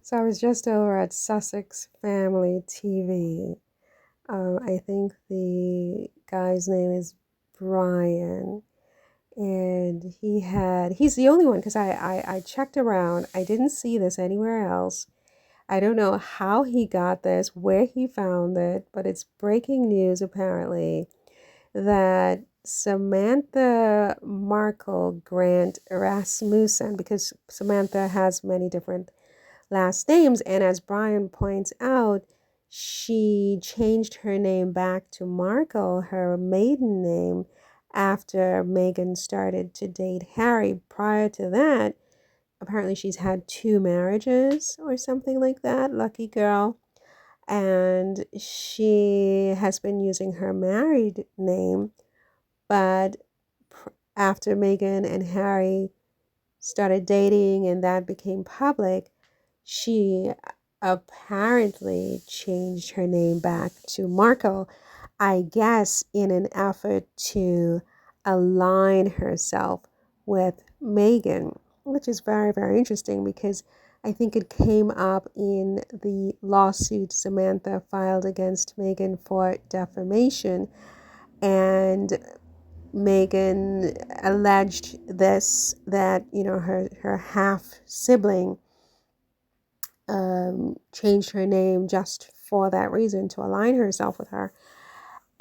So I was just over at Sussex Family TV. I think the guy's name is Brian, and he's the only one because I checked around. I didn't see this anywhere else. I don't know how he got this, where he found it, but it's breaking news apparently that Samantha Markle Grant Rasmussen, because Samantha has many different last names. And as Brian points out, she changed her name back to Markle, her maiden name, after Meghan started to date Harry. Prior to that, apparently she's had two marriages or something like that. Lucky girl. And she has been using her married name, but after Meghan and Harry started dating and that became public, she apparently changed her name back to Markle, I guess, in an effort to align herself with Meghan, which is very, very interesting because I think it came up in the lawsuit Samantha filed against Meghan for defamation. And Meghan alleged this, that, her half sibling changed her name just for that reason, to align herself with her.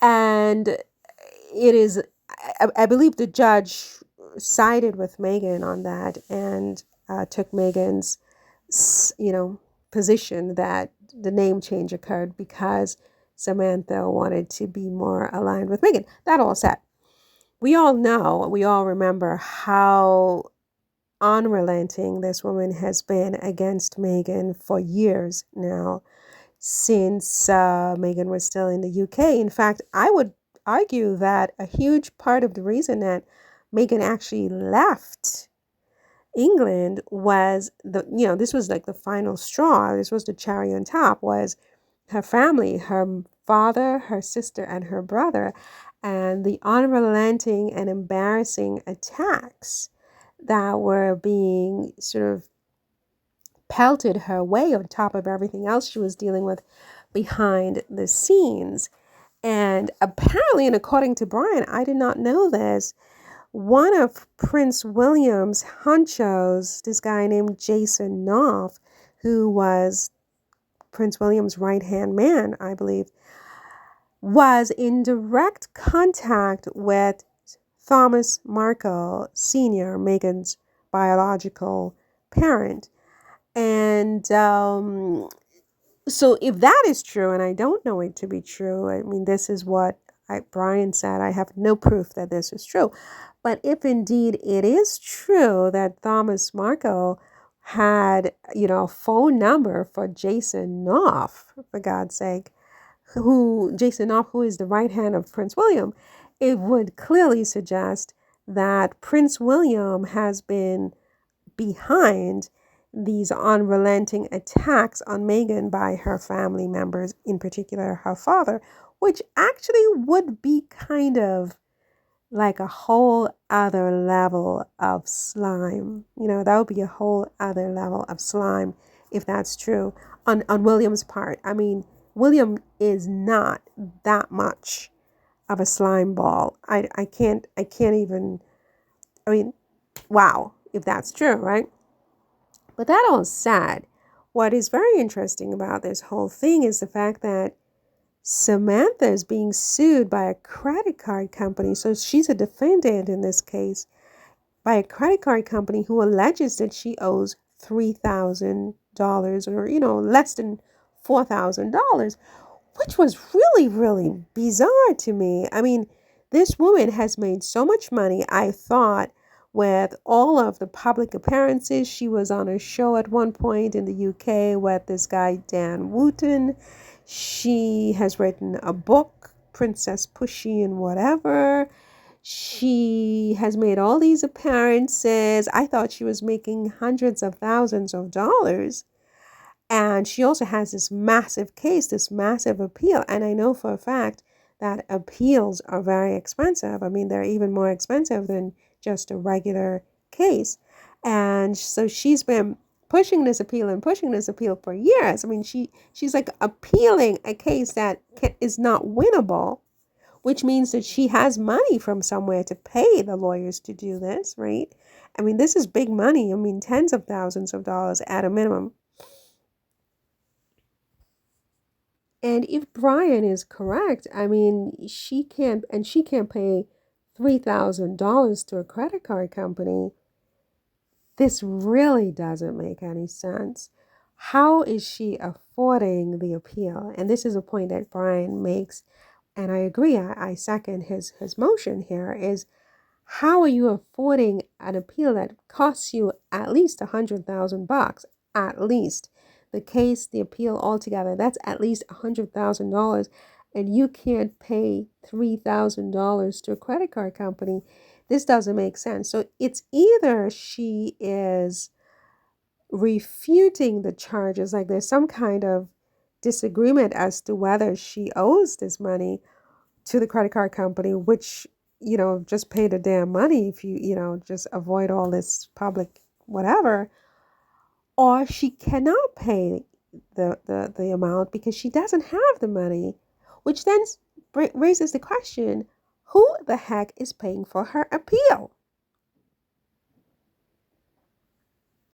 And it is, I believe the judge sided with Meghan on that and took Meghan's, position that the name change occurred because Samantha wanted to be more aligned with Meghan. That all said, we all know, we all remember how unrelenting this woman has been against Meghan for years now, since Meghan was still in the UK. In fact, I would argue that a huge part of the reason that Meghan actually left England was this was like the final straw. This was the cherry on top, was her family, her father, her sister, and her brother, and the unrelenting and embarrassing attacks that were being sort of pelted her way on top of everything else she was dealing with behind the scenes. And apparently, and according to Brian, I did not know this, one of Prince William's honchos, this guy named Jason Knopf, who was Prince William's right-hand man, I believe, was in direct contact with Thomas Markle Sr., Meghan's biological parent. And so if that is true, and I don't know it to be true, I mean, this is what Brian said. I have no proof that this is true. But if indeed it is true that Thomas Markle had, a phone number for Jason Knopf, for God's sake, Jason Knopf, who is the right hand of Prince William, it would clearly suggest that Prince William has been behind these unrelenting attacks on Meghan by her family members, in particular her father, which actually would be kind of like a whole other level of slime. That would be a whole other level of slime if that's true on William's part. I mean, William is not that much of a slime ball. I can't even, I mean, wow, if that's true, right? But that all said, what is very interesting about this whole thing is the fact that Samantha is being sued by a credit card company. So she's a defendant in this case, by a credit card company who alleges that she owes $3,000, or, less than $4,000, which was really, really bizarre to me. I mean, this woman has made so much money. I thought, with all of the public appearances, she was on a show at one point in the UK with this guy, Dan Wooten. She has written a book, Princess Pushy and whatever. She has made all these appearances. I thought she was making hundreds of thousands of dollars. And she also has this massive case, this massive appeal. And I know for a fact that appeals are very expensive. I mean, they're even more expensive than just a regular case. And so she's been pushing this appeal and pushing this appeal for years. I mean, she's like appealing a case that is not winnable, which means that she has money from somewhere to pay the lawyers to do this, right? I mean, this is big money. I mean, tens of thousands of dollars at a minimum. And if Brian is correct, I mean, she can't pay $3,000 to a credit card company. This really doesn't make any sense. How is she affording the appeal? And this is a point that Brian makes, and I agree. I second his motion here. Is how are you affording an appeal that costs you at least $100,000? At least the case, the appeal altogether, that's at least $100,000, and you can't pay $3,000 to a credit card company. This doesn't make sense. So it's either she is refuting the charges, like there's some kind of disagreement as to whether she owes this money to the credit card company, which, just pay the damn money if you just avoid all this public whatever, or she cannot pay the amount because she doesn't have the money, which then raises the question, who the heck is paying for her appeal?